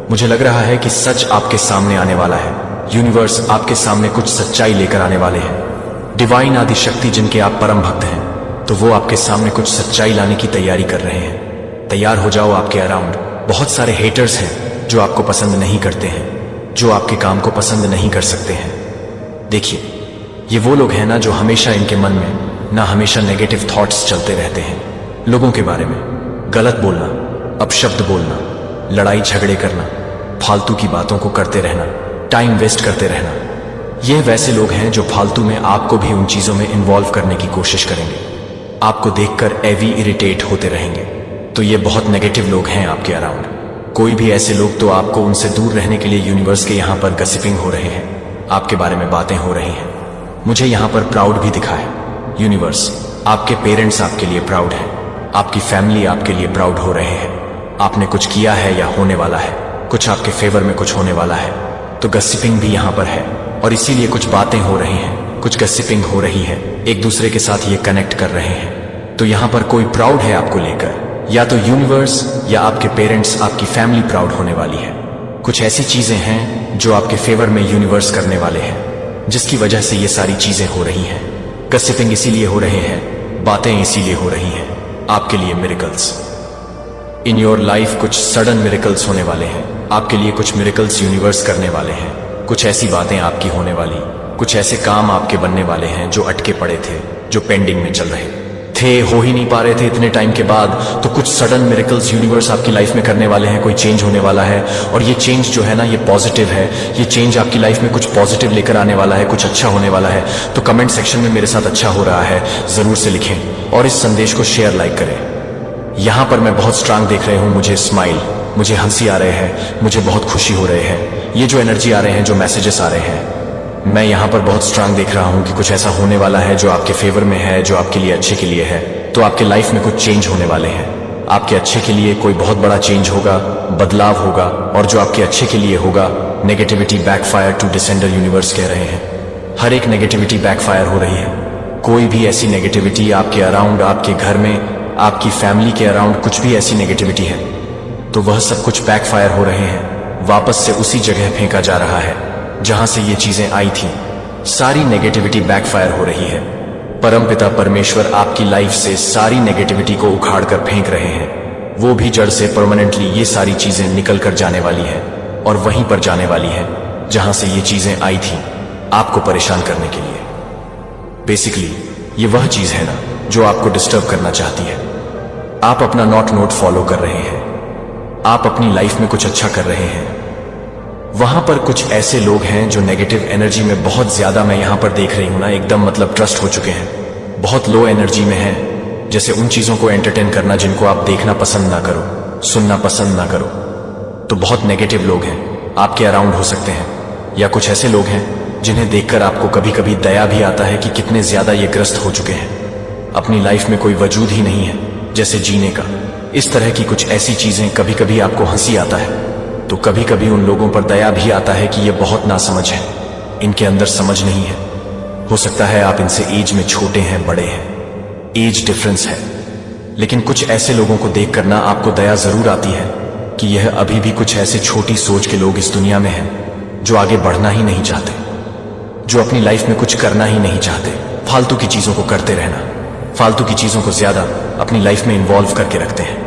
मुझे लग रहा है कि सच आपके सामने आने वाला है। यूनिवर्स आपके सामने कुछ सच्चाई लेकर आने वाले हैं। डिवाइन आदि शक्ति जिनके आप परम भक्त हैं, तो वो आपके सामने कुछ सच्चाई लाने की तैयारी कर रहे हैं। तैयार हो जाओ। आपके अराउंड बहुत सारे हेटर्स हैं जो आपको पसंद नहीं करते हैं, जो आपके काम को पसंद नहीं कर सकते हैं। देखिए, ये वो लोग हैं ना जो हमेशा इनके मन में ना हमेशा नेगेटिव थॉट्स चलते रहते हैं। लोगों के बारे में गलत बोलना, अपशब्द बोलना, लड़ाई झगड़े करना, फालतू की बातों को करते रहना, टाइम वेस्ट करते रहना। ये वैसे लोग हैं जो फालतू में आपको भी उन चीजों में इन्वॉल्व करने की कोशिश करेंगे। आपको देखकर एवी इरिटेट होते रहेंगे। तो ये बहुत नेगेटिव लोग हैं आपके अराउंड। कोई भी ऐसे लोग तो आपको उनसे दूर रहने के लिए यूनिवर्स के यहाँ पर गसिपिंग हो रहे हैं, आपके बारे में बातें हो रही हैं। मुझे यहाँ पर प्राउड भी दिखा है। यूनिवर्स, आपके पेरेंट्स आपके लिए प्राउड हैं, आपकी फैमिली आपके लिए प्राउड हो रहे हैं। आपने कुछ किया है या होने वाला है, कुछ आपके फेवर में कुछ होने वाला है, तो गसिपिंग भी यहाँ पर है और इसीलिए कुछ बातें हो रही हैं, कुछ गसिपिंग हो रही है, एक दूसरे के साथ ये कनेक्ट कर रहे हैं। तो यहाँ पर कोई प्राउड है आपको लेकर, या तो यूनिवर्स या आपके पेरेंट्स, आपकी फैमिली प्राउड होने वाली है। कुछ ऐसी चीजें हैं जो आपके फेवर में यूनिवर्स करने वाले हैं, जिसकी वजह से ये सारी चीजें हो रही हैं। गसिपिंग इसीलिए हो रहे हैं, बातें इसीलिए हो रही हैं, आपके लिए मिरेकल्स इन योर लाइफ, कुछ सडन मिरेकल्स होने वाले हैं। आपके लिए कुछ मिरेकल्स यूनिवर्स करने वाले हैं। कुछ ऐसी बातें आपकी होने वाली, कुछ ऐसे काम आपके बनने वाले हैं जो अटके पड़े थे, जो पेंडिंग में चल रहे थे, हो ही नहीं पा रहे थे इतने टाइम के बाद। तो कुछ सडन मिरेकल्स यूनिवर्स आपकी लाइफ में करने वाले हैं। कोई चेंज होने वाला है और ये चेंज जो है ना, ये पॉजिटिव है। ये चेंज आपकी लाइफ में कुछ पॉजिटिव लेकर आने वाला है, कुछ अच्छा होने वाला है। तो कमेंट सेक्शन में मेरे साथ अच्छा हो रहा है जरूर से लिखें और इस संदेश को शेयर लाइक करें। यहाँ पर मैं बहुत स्ट्रांग देख रहे हूँ, मुझे स्माइल, मुझे हंसी आ रहे हैं, मुझे बहुत खुशी हो रहे हैं। ये जो एनर्जी आ रहे हैं, जो मैसेजेस आ रहे हैं, मैं यहाँ पर बहुत स्ट्रांग देख रहा हूँ कि कुछ ऐसा होने वाला है जो आपके फेवर में है, जो आपके लिए अच्छे के लिए है। तो आपके लाइफ में कुछ चेंज होने वाले हैं, आपके अच्छे के लिए कोई बहुत बड़ा चेंज होगा, बदलाव होगा। और जो आपके अच्छे के लिए होगा, negativity backfire to the sender universe कह रहे हैं। हर एक नेगेटिविटी बैकफायर हो रही है। कोई भी ऐसी नेगेटिविटी आपके अराउंड, आपके घर में, आपकी फैमिली के अराउंड कुछ भी ऐसी नेगेटिविटी है, तो वह सब कुछ बैकफायर हो रहे हैं, वापस से उसी जगह फेंका जा रहा है जहां से ये चीजें आई थी। सारी नेगेटिविटी बैकफायर हो रही है। परमपिता परमेश्वर आपकी लाइफ से सारी नेगेटिविटी को उखाड़ कर फेंक रहे हैं। वो भी जड़ से परमानेंटली ये सारी चीजें निकल कर जाने वाली है और वहीं पर जाने वाली है जहां से ये चीजें आई थी, आपको परेशान करने के लिए। बेसिकली ये वह चीज है ना जो आपको डिस्टर्ब करना चाहती है। आप अपना नोट फॉलो कर रहे हैं, आप अपनी लाइफ में कुछ अच्छा कर रहे हैं। वहां पर कुछ ऐसे लोग हैं जो नेगेटिव एनर्जी में बहुत ज्यादा, मैं यहां पर देख रही हूं ना, एकदम मतलब ट्रस्ट हो चुके हैं, बहुत लो एनर्जी में हैं। जैसे उन चीजों को एंटरटेन करना जिनको आप देखना पसंद ना करो, सुनना पसंद ना करो। तो बहुत नेगेटिव लोग हैं आपके अराउंड हो सकते हैं, या कुछ ऐसे लोग हैं जिन्हें देखकर आपको कभी कभी दया भी आता है कि कितने ज्यादा ये ग्रस्त हो चुके हैं, अपनी लाइफ में कोई वजूद ही नहीं है जैसे जीने का। इस तरह की कुछ ऐसी चीजें, कभी कभी आपको हंसी आता है तो कभी कभी उन लोगों पर दया भी आता है कि ये बहुत नासमझ है, इनके अंदर समझ नहीं है। हो सकता है आप इनसे एज में छोटे हैं, बड़े हैं, एज डिफरेंस है, लेकिन कुछ ऐसे लोगों को देख करना आपको दया जरूर आती है कि यह अभी भी कुछ ऐसे छोटी सोच के लोग इस दुनिया में हैं जो आगे बढ़ना ही नहीं चाहते, जो अपनी लाइफ में कुछ करना ही नहीं चाहते, फालतू की चीजों को करते रहना, फालतू की चीजों को ज्यादा अपनी लाइफ में इन्वॉल्व करके रखते हैं,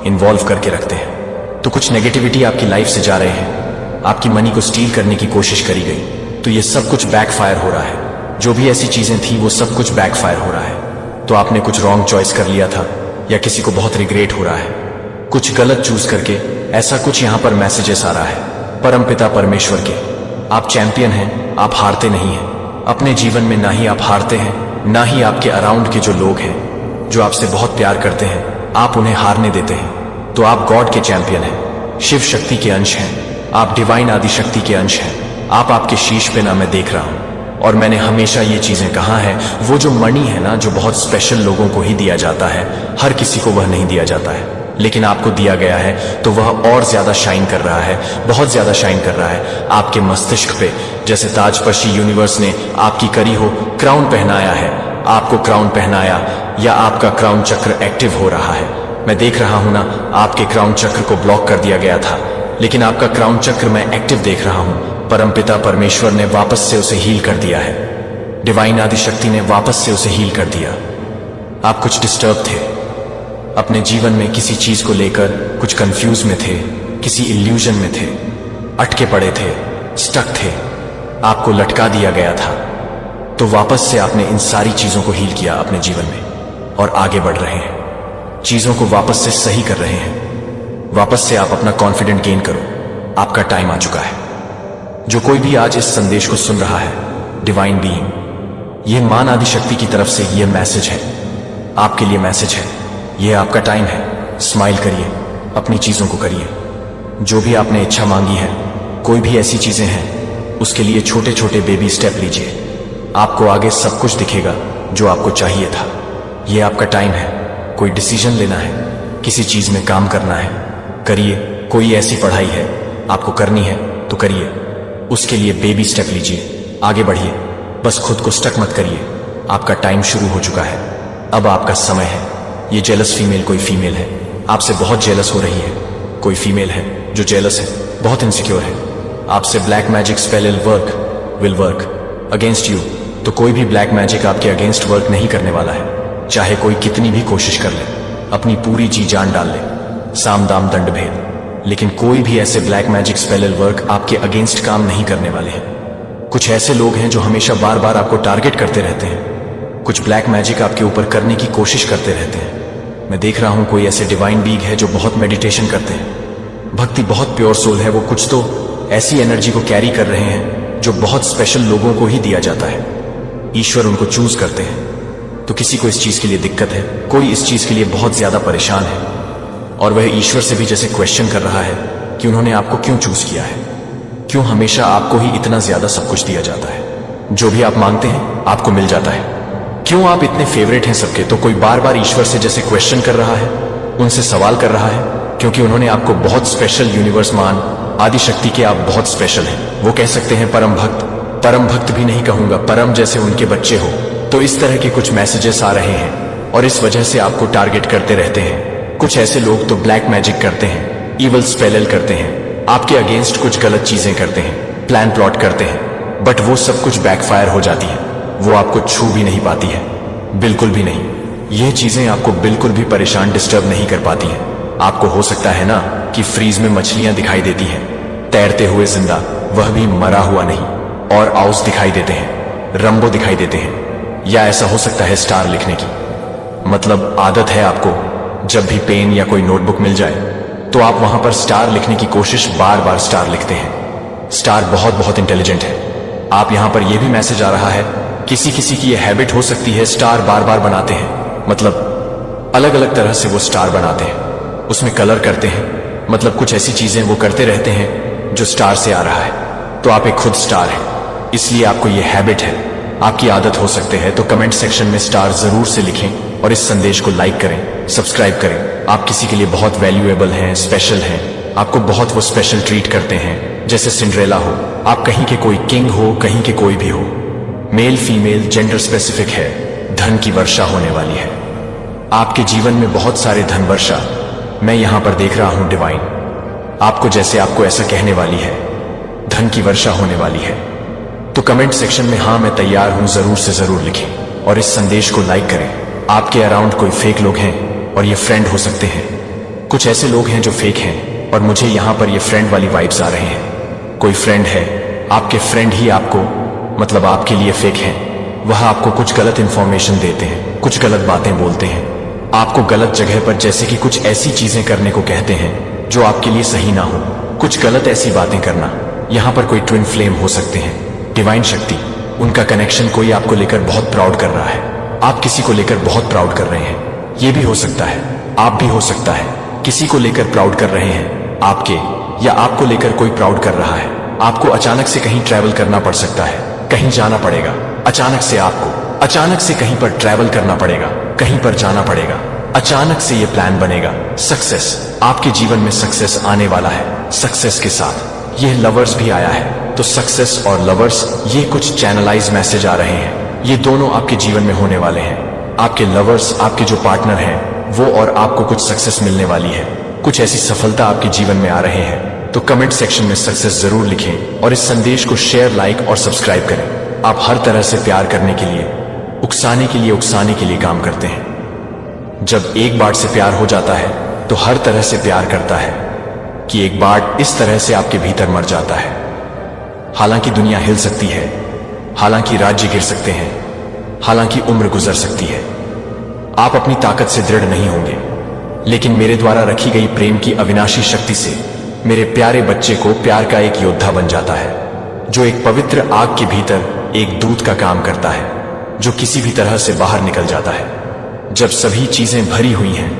इन्वॉल्व करके रखते हैं। तो कुछ नेगेटिविटी आपकी लाइफ से जा रहे हैं, आपकी मनी को स्टील करने की कोशिश करी गई, तो ये सब कुछ बैकफायर हो रहा है। जो भी ऐसी चीजें थी वो सब कुछ बैकफायर हो रहा है। तो आपने कुछ रॉन्ग चॉइस कर लिया था, या किसी को बहुत रिग्रेट हो रहा है कुछ गलत चूज करके, ऐसा कुछ यहाँ पर मैसेजेस आ रहा है परमपिता परमेश्वर के। आप चैंपियन हैं, आप हारते नहीं हैं अपने जीवन में, ना ही आप हारते हैं, ना ही आपके अराउंड के जो लोग हैं जो आपसे बहुत प्यार करते हैं, आप उन्हें हारने देते हैं। तो आप गॉड के चैंपियन हैं, शिव शक्ति के अंश हैं, आप डिवाइन आदि शक्ति के अंश हैं। आप आपके शीश पे ना मैं देख रहा हूं, और मैंने हमेशा ये चीजें कहा है, वो जो मणि है ना, जो बहुत स्पेशल लोगों को ही दिया जाता है, हर किसी को वह नहीं दिया जाता है, लेकिन आपको दिया गया है तो वह और ज्यादा शाइन कर रहा है, बहुत ज्यादा शाइन कर रहा है आपके मस्तिष्क पे। जैसे ताजपशी यूनिवर्स ने आपकी करी हो, क्राउन पहनाया है, आपको क्राउन पहनाया, या आपका क्राउन चक्र एक्टिव हो रहा है। मैं देख रहा हूं ना, आपके क्राउन चक्र को ब्लॉक कर दिया गया था, लेकिन आपका क्राउन चक्र मैं एक्टिव देख रहा हूं। परमपिता परमेश्वर ने वापस से उसे हील कर दिया है, डिवाइन आदि शक्ति ने वापस से उसे हील कर दिया। आप कुछ डिस्टर्ब थे अपने जीवन में, किसी चीज को लेकर कुछ कंफ्यूज में थे, किसी इल्यूजन में थे, अटके पड़े थे, स्टक थे, आपको लटका दिया गया था। तो वापस से आपने इन सारी चीजों को हील किया अपने जीवन में और आगे बढ़ रहे हैं, चीजों को वापस से सही कर रहे हैं। वापस से आप अपना कॉन्फिडेंट गेन करो, आपका टाइम आ चुका है। जो कोई भी आज इस संदेश को सुन रहा है, डिवाइन बीइंग, यह मान आदि शक्ति की तरफ से यह मैसेज है, आपके लिए मैसेज है। यह आपका टाइम है। स्माइल करिए, अपनी चीजों को करिए। जो भी आपने इच्छा मांगी है, कोई भी ऐसी चीजें हैं, उसके लिए छोटे छोटे बेबी स्टेप लीजिए। आपको आगे सब कुछ दिखेगा जो आपको चाहिए था। यह आपका टाइम है। कोई डिसीजन लेना है, किसी चीज में काम करना है, करिए। कोई ऐसी पढ़ाई है आपको करनी है तो करिए। उसके लिए बेबी स्टेप लीजिए, आगे बढ़िए। बस खुद को स्टक मत करिए। आपका टाइम शुरू हो चुका है, अब आपका समय है। ये जेलस फीमेल कोई फीमेल है, आपसे बहुत जेलस हो रही है। कोई फीमेल है जो जेलस है, बहुत इनसिक्योर है। आपसे black magic spell will work against you. तो कोई भी ब्लैक मैजिक आपके अगेंस्ट वर्क नहीं करने वाला है, चाहे कोई कितनी भी कोशिश कर ले, अपनी पूरी जी जान डाल ले, साम दाम दंड भेद, लेकिन कोई भी ऐसे ब्लैक मैजिक स्पेल वर्क आपके अगेंस्ट काम नहीं करने वाले हैं। कुछ ऐसे लोग हैं जो हमेशा बार बार आपको टारगेट करते रहते हैं, कुछ ब्लैक मैजिक आपके ऊपर करने की कोशिश करते रहते हैं। मैं देख रहा हूं कोई ऐसे डिवाइन बीग है जो बहुत मेडिटेशन करते हैं, भक्ति बहुत प्योर सोल है। वो कुछ तो ऐसी एनर्जी को कैरी कर रहे हैं जो बहुत स्पेशल लोगों को ही दिया जाता है। ईश्वर उनको चूज करते हैं। तो किसी को इस चीज के लिए दिक्कत है, कोई इस चीज के लिए बहुत ज्यादा परेशान है, और वह ईश्वर से भी जैसे क्वेश्चन कर रहा है कि उन्होंने आपको क्यों चूज किया है, क्यों हमेशा आपको ही इतना ज्यादा सब कुछ दिया जाता है। जो भी आप मांगते हैं आपको मिल जाता है, क्यों आप इतने फेवरेट हैं सबके। तो कोई बार बार ईश्वर से जैसे क्वेश्चन कर रहा है, उनसे सवाल कर रहा है, क्योंकि उन्होंने आपको बहुत स्पेशल यूनिवर्स मान आदि शक्ति के आप बहुत स्पेशल हैं। वो कह सकते हैं परम भक्त भी नहीं कहूंगा, परम जैसे उनके बच्चे हो। तो इस तरह के कुछ मैसेजेस आ रहे हैं और इस वजह से आपको टारगेट करते रहते हैं। कुछ ऐसे लोग तो ब्लैक मैजिक करते हैं, इवल स्पेल करते हैं, आपके अगेंस्ट कुछ गलत चीजें करते हैं, प्लान प्लॉट करते हैं, बट वो सब कुछ बैकफायर हो जाती है। वो आपको छू भी नहीं पाती है, बिल्कुल भी नहीं। ये चीजें आपको बिल्कुल भी परेशान डिस्टर्ब नहीं कर पाती हैं। आपको हो सकता है ना कि फ्रीज में मछलियां दिखाई देती हैं, तैरते हुए जिंदा, वह भी मरा हुआ नहीं, और आउस दिखाई देते हैं, रंबो दिखाई देते हैं, या ऐसा हो सकता है स्टार लिखने की। मतलब आदत है आपको, जब भी पेन या कोई नोटबुक मिल जाए तो आप वहां पर स्टार लिखने की कोशिश, बार बार स्टार लिखते हैं। स्टार बहुत बहुत इंटेलिजेंट है। आप यहां पर यह भी मैसेज आ रहा है, किसी किसी की यह हैबिट हो सकती है, स्टार बार बार बनाते हैं, मतलब अलग अलग तरह से वो स्टार बनाते हैं, उसमें कलर करते हैं, मतलब कुछ ऐसी चीजें वो करते रहते हैं जो स्टार से आ रहा है। तो आप एक खुद स्टार है, इसलिए आपको ये हैबिट है, आपकी आदत हो सकते हैं। तो कमेंट सेक्शन में स्टार जरूर से लिखें और इस संदेश को लाइक करें, सब्सक्राइब करें। आप किसी के लिए बहुत वैल्यूएबल हैं, स्पेशल हैं, आपको बहुत वो स्पेशल ट्रीट करते हैं, जैसे सिंड्रेला हो, आप कहीं के कोई किंग हो, कहीं के कोई भी हो, मेल फीमेल जेंडर स्पेसिफिक है। धन की वर्षा होने वाली है आपके जीवन में, बहुत सारे धन वर्षा मैं यहां पर देख रहा हूं। डिवाइन आपको जैसे आपको ऐसा कहने वाली है, धन की वर्षा होने वाली है। तो कमेंट सेक्शन में हाँ मैं तैयार हूं जरूर से जरूर लिखें और इस संदेश को लाइक करें। आपके अराउंड कोई फेक लोग हैं और ये फ्रेंड हो सकते हैं, कुछ ऐसे लोग हैं जो फेक हैं और मुझे यहां पर ये फ्रेंड वाली वाइब्स आ रहे हैं। कोई फ्रेंड है, आपके फ्रेंड ही आपको, मतलब आपके लिए फेक हैं। वह आपको कुछ गलत इंफॉर्मेशन देते हैं, कुछ गलत बातें बोलते हैं, आपको गलत जगह पर जैसे कि कुछ ऐसी चीजें करने को कहते हैं जो आपके लिए सही ना हो, कुछ गलत ऐसी बातें करना। यहां पर कोई ट्विन फ्लेम हो सकते हैं, डिवाइन शक्ति, उनका कनेक्शन कोई आपको लेकर बहुत प्राउड कर रहा है, आप किसी को लेकर बहुत प्राउड कर रहे हैं। ये भी हो सकता है, आप भी हो सकता है किसी को लेकर प्राउड कर रहे हैं, आपके या आपको लेकर कोई प्राउड कर रहा है। आपको अचानक से कहीं ट्रैवल करना पड़ सकता है, कहीं जाना पड़ेगा, अचानक से आपको अचानक से कहीं पर ट्रैवल करना पड़ेगा, कहीं पर जाना पड़ेगा, अचानक से ये प्लान बनेगा। सक्सेस, आपके जीवन में सक्सेस आने वाला है। सक्सेस के साथ ये लवर्स भी आया है, तो सक्सेस और लवर्स, ये कुछ चैनलाइज मैसेज आ रहे हैं, ये दोनों आपके जीवन में होने वाले हैं। आपके लवर्स, आपके जो पार्टनर हैं वो और आपको कुछ सक्सेस मिलने वाली है, कुछ ऐसी सफलता आपके जीवन में आ रहे हैं। तो कमेंट सेक्शन में सक्सेस जरूर लिखें और इस संदेश को शेयर, लाइक और सब्सक्राइब करें। आप हर तरह से प्यार करने के लिए, उकसाने के लिए काम करते हैं। जब एक बार से प्यार हो जाता है तो हर तरह से प्यार करता है कि एक बार इस तरह से आपके भीतर मर जाता है। हालांकि दुनिया हिल सकती है, हालांकि राज्य गिर सकते हैं, हालांकि उम्र गुजर सकती है, आप अपनी ताकत से दृढ़ नहीं होंगे, लेकिन मेरे द्वारा रखी गई प्रेम की अविनाशी शक्ति से मेरे प्यारे बच्चे को प्यार का एक योद्धा बन जाता है, जो एक पवित्र आग के भीतर एक दूत का काम करता है, जो किसी भी तरह से बाहर निकल जाता है। जब सभी चीजें भरी हुई हैं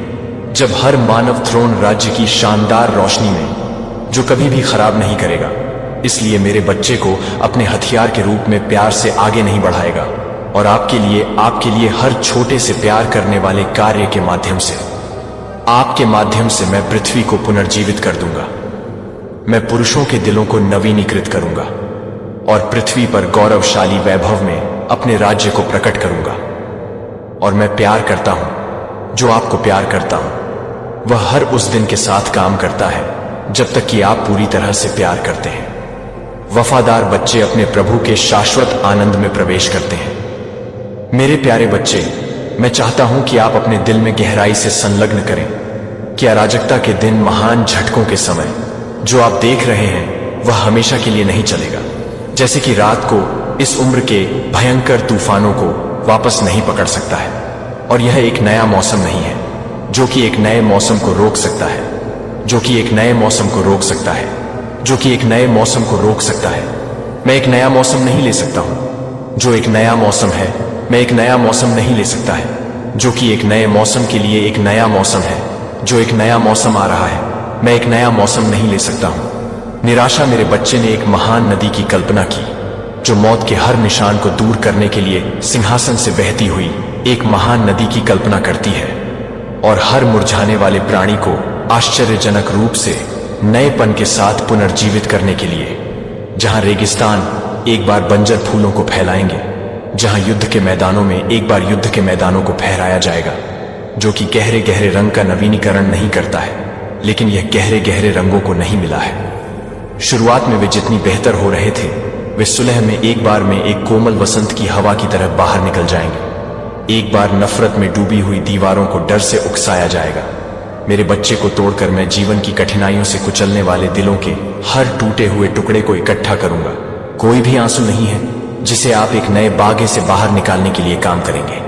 जब हर मानव थ्रोन राज्य की शानदार रोशनी में, जो कभी भी खराब नहीं करेगा। इसलिए मेरे बच्चे को अपने हथियार के रूप में प्यार से आगे नहीं बढ़ाएगा, और आपके लिए हर छोटे से प्यार करने वाले कार्य के माध्यम से, आपके माध्यम से मैं पृथ्वी को पुनर्जीवित कर दूंगा। मैं पुरुषों के दिलों को नवीनीकृत करूंगा और पृथ्वी पर गौरवशाली वैभव में अपने राज्य को प्रकट करूंगा। और मैं प्यार करता हूं जो आपको प्यार करता हूं। वह हर उस दिन के साथ काम करता है जब तक कि आप पूरी तरह से प्यार करते हैं। वफादार बच्चे अपने प्रभु के शाश्वत आनंद में प्रवेश करते हैं। मेरे प्यारे बच्चे, मैं चाहता हूं कि आप अपने दिल में गहराई से संलग्न करें कि अराजकता के दिन, महान झटकों के समय जो आप देख रहे हैं वह हमेशा के लिए नहीं चलेगा। जैसे कि रात को इस उम्र के भयंकर तूफानों को वापस नहीं पकड़ सकता है, और यह एक नया मौसम नहीं है जो कि एक नए मौसम को रोक सकता है, जो कि एक नए मौसम को रोक सकता है, जो कि एक नए मौसम को रोक सकता है। मैं एक नया मौसम नहीं ले सकता हूं जो एक नया मौसम है। मैं एक नया मौसम नहीं ले सकता है जो कि एक नए मौसम के लिए एक नया मौसम है, जो एक नया मौसम आ रहा है। मैं एक नया मौसम नहीं ले सकता हूं। निराशा मेरे बच्चे ने एक महान नदी की कल्पना की जो मौत के हर निशान को दूर करने के लिए सिंहासन से बहती हुई एक महान नदी की कल्पना करती है, और हर मुरझाने वाले प्राणी को आश्चर्यजनक रूप से नएपन के साथ पुनर्जीवित करने के लिए। जहां रेगिस्तान एक बार बंजर फूलों को फैलाएंगे, जहां युद्ध के मैदानों में एक बार युद्ध के मैदानों को फहराया जाएगा, जो कि गहरे गहरे रंग का नवीनीकरण नहीं करता है, लेकिन यह गहरे गहरे रंगों को नहीं मिला है। शुरुआत में वे जितनी बेहतर हो रहे थे, वे सुलह में एक बार में एक कोमल वसंत की हवा की तरह बाहर निकल जाएंगे। एक बार नफरत में डूबी हुई दीवारों को डर से उकसाया जाएगा। मेरे बच्चे को तोड़कर मैं जीवन की कठिनाइयों से कुचलने वाले दिलों के हर टूटे हुए टुकड़े को इकट्ठा करूंगा। कोई भी आंसू नहीं है जिसे आप एक नए बागे से बाहर निकालने के लिए काम करेंगे।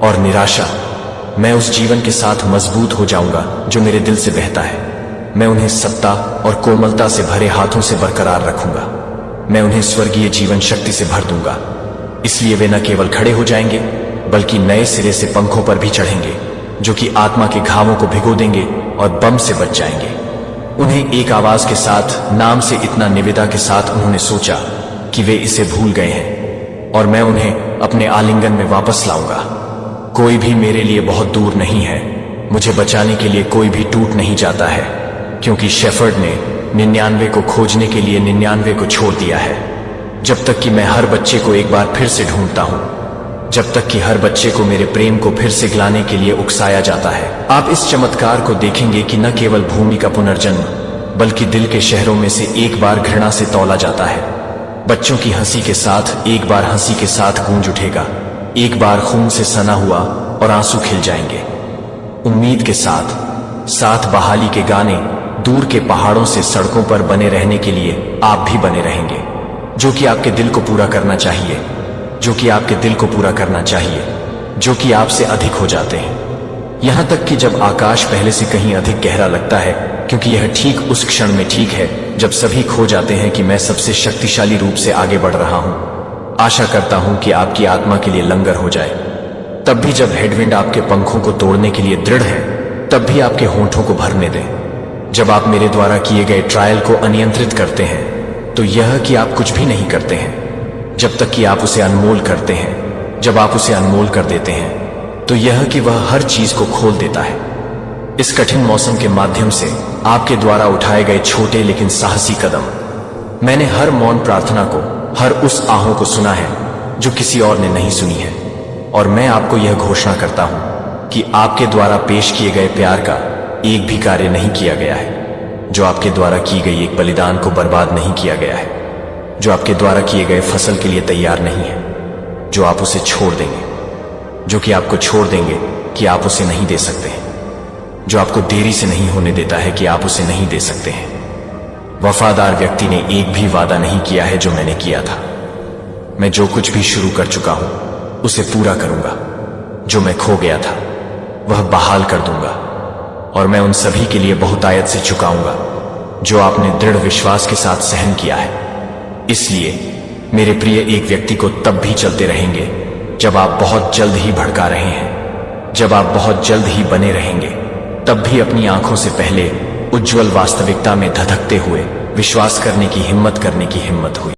और निराशा, मैं उस जीवन के साथ मजबूत हो जाऊंगा जो मेरे दिल से बहता है। मैं उन्हें सत्ता और कोमलता से भरे हाथों से बरकरार रखूंगा। मैं उन्हें स्वर्गीय जीवन शक्ति से भर दूंगा। इसलिए वे न केवल खड़े हो जाएंगे बल्कि नए सिरे से पंखों पर भी चढ़ेंगे, जो कि आत्मा के घावों को भिगो देंगे और बम से बच जाएंगे। उन्हें एक आवाज के साथ, नाम से इतना निविदा के साथ उन्होंने सोचा कि वे इसे भूल गए हैं, और मैं उन्हें अपने आलिंगन में वापस लाऊंगा। कोई भी मेरे लिए बहुत दूर नहीं है। मुझे बचाने के लिए कोई भी टूट नहीं जाता है, क्योंकि शेफर्ड ने 99 को खोजने के लिए 99 को छोड़ दिया है। जब तक कि मैं हर बच्चे को एक बार फिर से ढूंढता हूं, जब तक कि हर बच्चे को मेरे प्रेम को फिर से गिलाने के लिए उकसाया जाता है। आप इस चमत्कार को देखेंगे कि न केवल भूमि का पुनर्जन्म, बल्कि दिल के शहरों में से एक बार घृणा से तौला जाता है। बच्चों की हंसी के साथ एक बार हंसी के साथ गूंज उठेगा। एक बार खून से सना हुआ और आंसू खिल जाएंगे। उम्मीद के साथ साथ बहाली के गाने दूर के पहाड़ों से सड़कों पर बने रहने के लिए आप भी बने रहेंगे, जो कि आपके दिल को पूरा करना चाहिए, जो कि आपके दिल को पूरा करना चाहिए, जो कि आपसे अधिक हो जाते हैं। यहां तक कि जब आकाश पहले से कहीं अधिक गहरा लगता है, क्योंकि यह ठीक उस क्षण में ठीक है जब सभी खो जाते हैं कि मैं सबसे शक्तिशाली रूप से आगे बढ़ रहा हूं। आशा करता हूं कि आपकी आत्मा के लिए लंगर हो जाए। तब भी जब हेडविंड आपके पंखों को तोड़ने के लिए दृढ़ है, तब भी आपके होंठों को भरने दें। जब आप मेरे द्वारा किए गए ट्रायल को अनियंत्रित करते हैं, तो यह कि आप कुछ भी नहीं करते हैं जब तक कि आप उसे अनमोल करते हैं। जब आप उसे अनमोल कर देते हैं, तो यह कि वह हर चीज को खोल देता है। इस कठिन मौसम के माध्यम से आपके द्वारा उठाए गए छोटे लेकिन साहसी कदम, मैंने हर मौन प्रार्थना को, हर उस आहों को सुना है जो किसी और ने नहीं सुनी है। और मैं आपको यह घोषणा करता हूं कि आपके द्वारा पेश किए गए प्यार का एक भी कार्य नहीं किया गया है, जो आपके द्वारा की गई एक बलिदान को बर्बाद नहीं किया गया है, जो आपके द्वारा किए गए फसल के लिए तैयार नहीं है, जो आप उसे छोड़ देंगे, जो कि आपको छोड़ देंगे कि आप उसे नहीं दे सकते हैं, जो आपको देरी से नहीं होने देता है कि आप उसे नहीं दे सकते हैं। वफादार व्यक्ति ने एक भी वादा नहीं किया है जो मैंने किया था। मैं जो कुछ भी शुरू कर चुका हूं उसे पूरा करूंगा। जो मैं खो गया था वह बहाल कर दूंगा, और मैं उन सभी के लिए बहुतायत से चुकाऊंगा जो आपने दृढ़ विश्वास के साथ सहन किया है। इसलिए मेरे प्रिय, एक व्यक्ति को तब भी चलते रहेंगे जब आप बहुत जल्द ही भड़का रहे हैं, जब आप बहुत जल्द ही बने रहेंगे, तब भी अपनी आंखों से पहले उज्ज्वल वास्तविकता में धधकते हुए विश्वास करने की हिम्मत हुई।